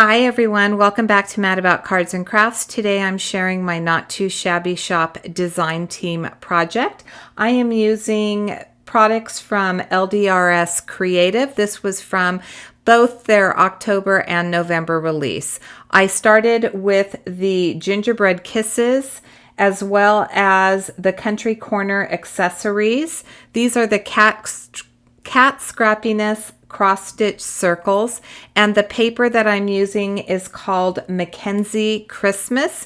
Hi everyone, welcome back to Mad About Cards and Crafts. Today I'm sharing my Not Too Shabby Shop design team project. I am using products from LDRS Creative. This was from both their October and November release. I started with the Gingerbread Kisses as well as the Country Corner accessories. These are the cat scrappiness cross-stitch circles, and the paper that I'm using is called Mackenzie Christmas,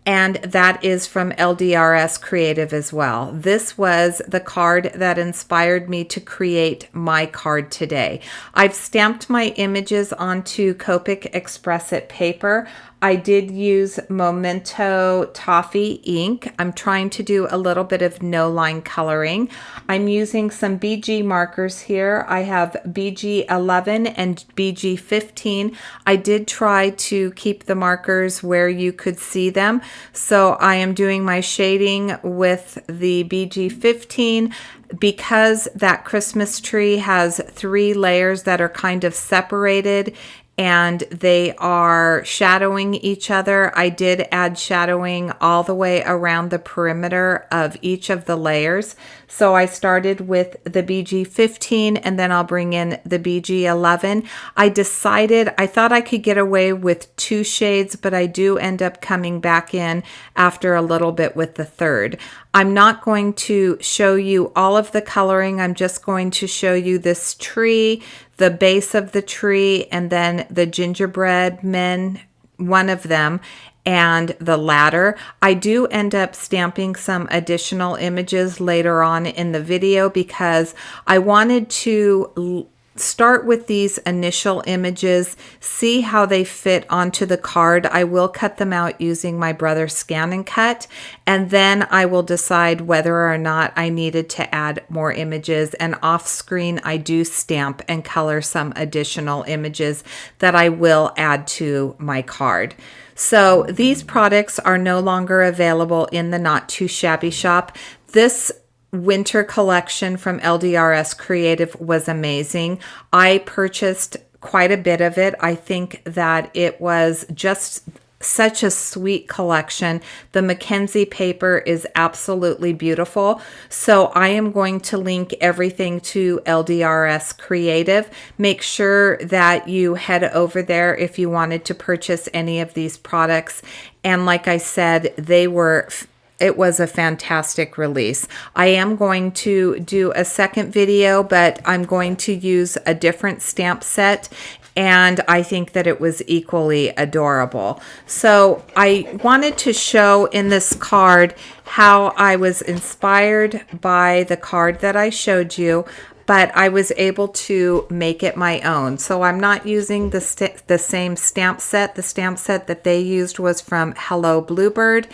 and that is from LDRS Creative as well. This was the card that inspired me to create my card today. I've stamped my images onto Copic Express It paper. I did use Memento Toffee ink. I'm trying to do a little bit of no line coloring. I'm using some BG markers here. I have BG 11 and BG 15. I did try to keep the markers where you could see them. So I am doing my shading with the BG 15. Because that Christmas tree has 3 layers that are kind of separated and they are shadowing each other, I did add shadowing all the way around the perimeter of each of the layers. So I started with the BG 15 and then I'll bring in the BG 11. I thought I could get away with 2 shades, but I do end up coming back in after a little bit with the 3rd. I'm not going to show you all of the coloring. I'm just going to show you this tree, the base of the tree, and then the gingerbread men, one of them, and the ladder. I do end up stamping some additional images later on in the video because I wanted to start with these initial images, see how they fit onto the card. I will cut them out using my brother's Scan and Cut, and then I will decide whether or not I needed to add more images. And off screen, I do stamp and color some additional images that I will add to my card. So these products are no longer available in the Not Too Shabby shop. This winter collection from LDRS Creative was amazing. I purchased quite a bit of it. I think that it was just such a sweet collection. The Mackenzie paper is absolutely beautiful. So I am going to link everything to LDRS Creative. Make sure that you head over there if you wanted to purchase any of these products. And like I said, it was a fantastic release. I am going to do a second video, but I'm going to use a different stamp set, and I think that it was equally adorable. So I wanted to show in this card how I was inspired by the card that I showed you, but I was able to make it my own. So I'm not using the same stamp set. The stamp set that they used was from Hello Bluebird,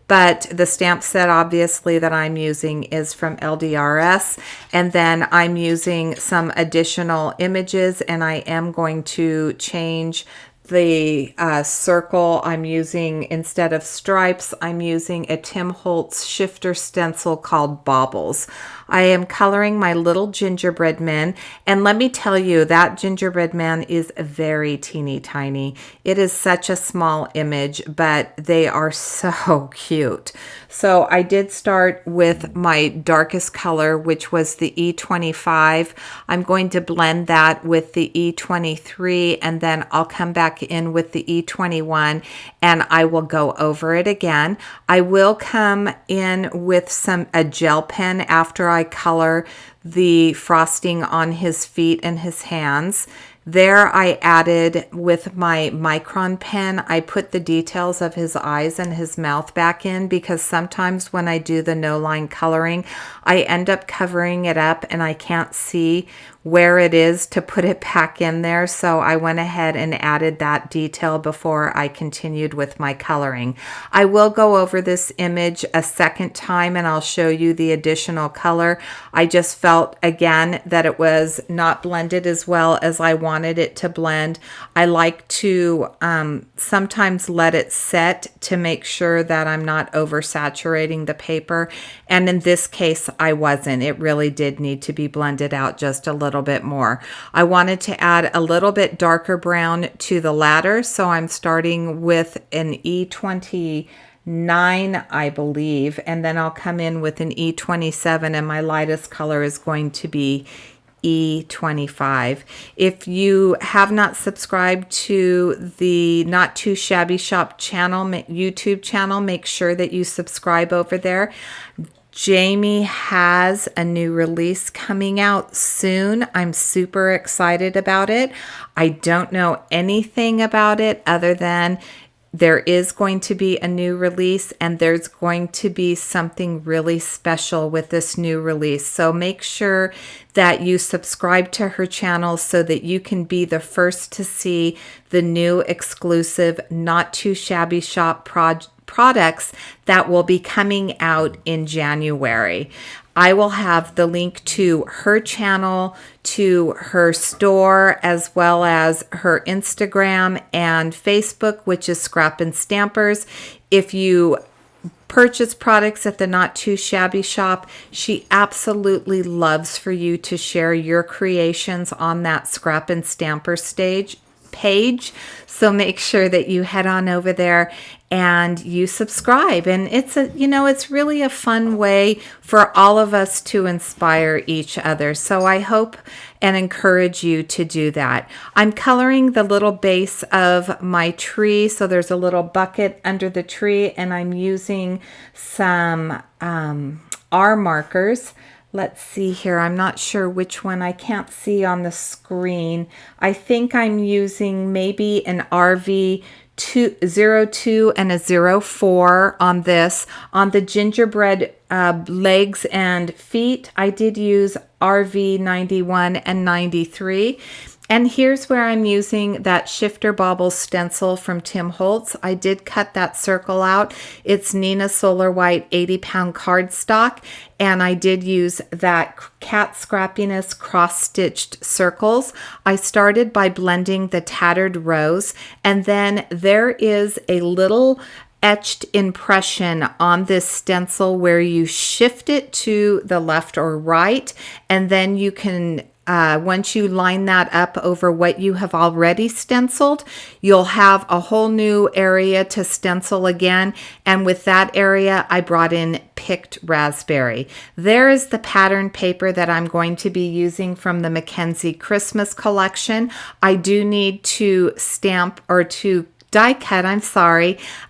but the stamp set obviously that I'm using is from LDRS. And then I'm using some additional images, and I am going to change the circle. I'm using, instead of stripes, I'm using a Tim Holtz shifter stencil called Baubles. I am coloring my little gingerbread men, and let me tell you, that gingerbread man is very teeny tiny. It is such a small image, but they are so cute. So I did start with my darkest color, which was the E25. I'm going to blend that with the E23, and then I'll come back in with the E21 and I will go over it again. I will come in with a gel pen after I color the frosting on his feet and his hands. There I added with my micron pen, I put the details of his eyes and his mouth back in, because sometimes when I do the no line coloring, I end up covering it up and I can't see where it is to put it back in there. So I went ahead and added that detail before I continued with my coloring. I will go over this image a second time and I'll show you the additional color. I just felt again that it was not blended as well as I wanted wanted it to blend. I like to sometimes let it set to make sure that I'm not oversaturating the paper. And in this case, I wasn't. It really did need to be blended out just a little bit more. I wanted to add a little bit darker brown to the ladder, so I'm starting with an E29, I believe, and then I'll come in with an E27, and my lightest color is going to be E25. If you have not subscribed to the Not Too Shabby Shop channel, YouTube channel, make sure that you subscribe over there. Jamie has a new release coming out soon. I'm super excited about it. I don't know anything about it other than there is going to be a new release, and there's going to be something really special with this new release. So make sure that you subscribe to her channel so that you can be the first to see the new exclusive Not Too Shabby Shop products that will be coming out in January. I will have the link to her channel, to her store, as well as her Instagram and Facebook, which is Scrap and Stampers. If you purchase products at the Not Too Shabby Shop, she absolutely loves for you to share your creations on that Scrap and Stamper page. So make sure that you head on over there and you subscribe. And it's really a fun way for all of us to inspire each other. So I hope and encourage you to do that. I'm coloring the little base of my tree. So there's a little bucket under the tree, and I'm using some R markers. Let's see here. I'm not sure which one. I can't see on the screen. I think I'm using maybe an RV 02 and a 04 on this. On the gingerbread legs and feet, I did use RV 91 and 93. And here's where I'm using that Shifter Bauble stencil from Tim Holtz. I did cut that circle out. It's Nina Solar White 80-pound cardstock, and I did use that Cat Scrappiness cross-stitched circles. I started by blending the tattered rows, and then there is a little etched impression on this stencil where you shift it to the left or right, and then you can once you line that up over what you have already stenciled, you'll have a whole new area to stencil again. And with that area, I brought in picked raspberry. There is the pattern paper that I'm going to be using from the Mackenzie Christmas collection. I do need to stamp or to die cut,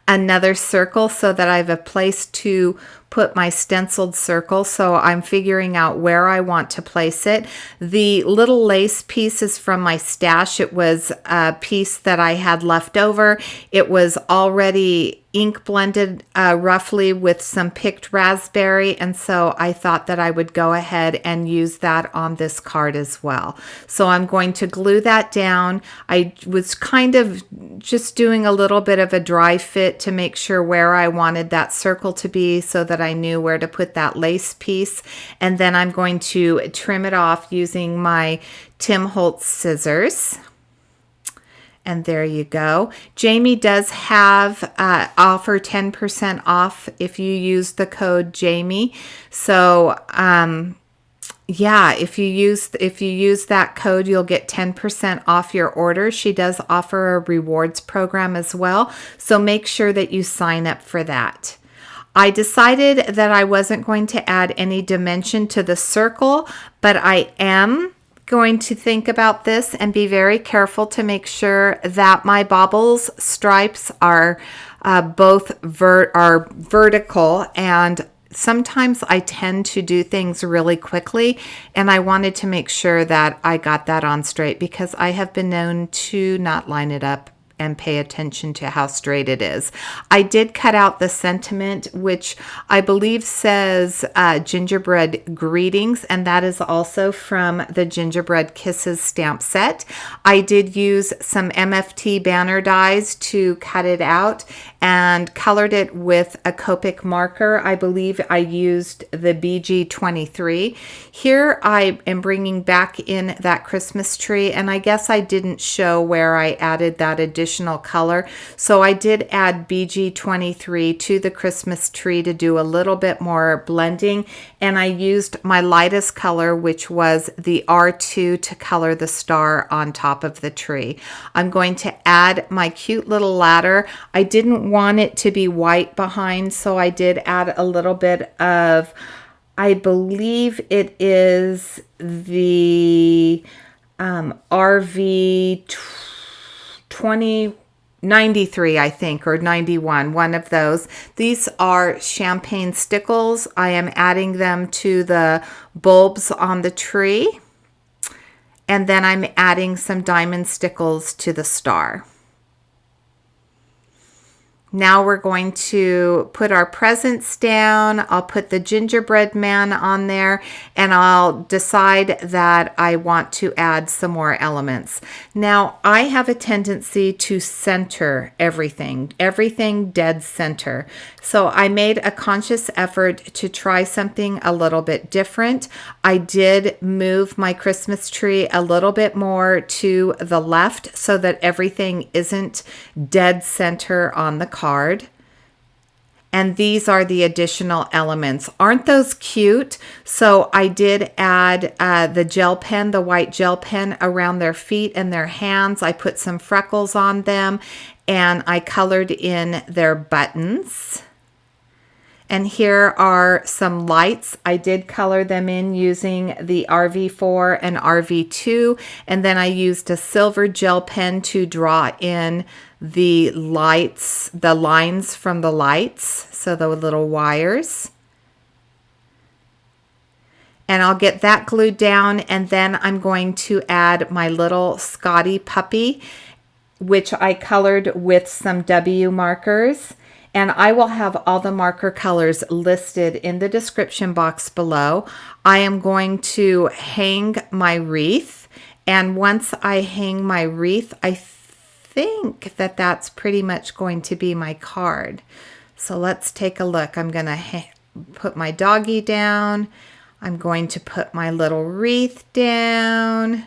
another circle so that I have a place to put my stenciled circle. So I'm figuring out where I want to place it. The little lace piece is from my stash. It was a piece that I had left over. It was already ink blended roughly with some picked raspberry, and so I thought that I would go ahead and use that on this card as well. So I'm going to glue that down. I was kind of just doing a little bit of a dry fit to make sure where I wanted that circle to be so that I knew where to put that lace piece, and then I'm going to trim it off using my Tim Holtz scissors. And there you go. Jamie does have offer 10% off if you use the code Jamie. So yeah, if you use that code, you'll get 10% off your order. She does offer a rewards program as well. So make sure that you sign up for that. I decided that I wasn't going to add any dimension to the circle, but I am going to think about this and be very careful to make sure that my baubles stripes are both vertical, and sometimes I tend to do things really quickly, and I wanted to make sure that I got that on straight because I have been known to not line it up and pay attention to how straight it is. I did cut out the sentiment, which I believe says Gingerbread Greetings, and that is also from the Gingerbread Kisses stamp set. I did use some MFT banner dies to cut it out and colored it with a Copic marker. I believe I used the BG23. Here I am bringing back in that Christmas tree, and I guess I didn't show where I added that additional color. So I did add BG23 to the Christmas tree to do a little bit more blending, and I used my lightest color, which was the R2, to color the star on top of the tree. I'm going to add my cute little ladder. I didn't want it to be white behind, so I did add a little bit of, I believe it is the RV 2093, I think, or 91, one of those. These are champagne stickles. I am adding them to the bulbs on the tree. And then I'm adding some diamond stickles to the star. Now we're going to put our presents down. I'll put the gingerbread man on there, and I'll decide that I want to add some more elements. Now, I have a tendency to center everything dead center. So I made a conscious effort to try something a little bit different. I did move my Christmas tree a little bit more to the left so that everything isn't dead center on the card. And these are the additional elements. Aren't those cute? So I did add the gel pen, the white gel pen around their feet and their hands. I put some freckles on them, and I colored in their buttons. And here are some lights. I did color them in using the RV4 and RV2, and then I used a silver gel pen to draw in the lights, the lines from the lights, so the little wires. And I'll get that glued down, and then I'm going to add my little Scotty puppy, which I colored with some W markers. And I will have all the marker colors listed in the description box below. I am going to hang my wreath. And once I hang my wreath, I think that that's pretty much going to be my card. So let's take a look. I'm going to put my doggy down. I'm going to put my little wreath down.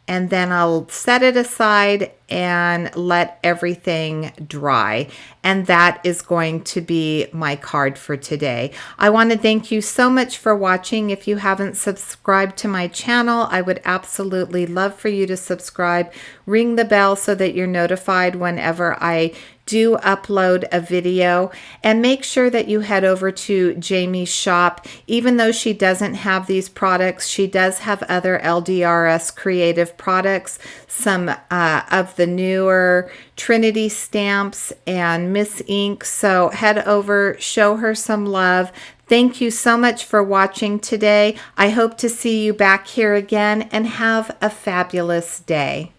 And then I'll set it aside and let everything dry. And that is going to be my card for today. I want to thank you so much for watching. If you haven't subscribed to my channel, I would absolutely love for you to subscribe. Ring the bell so that you're notified whenever I do upload a video, and make sure that you head over to Jamie's shop. Even though she doesn't have these products, she does have other LDRS Creative products, some of the newer Trinity stamps and Misti Ink. So head over, show her some love. Thank you so much for watching today. I hope to see you back here again, and have a fabulous day.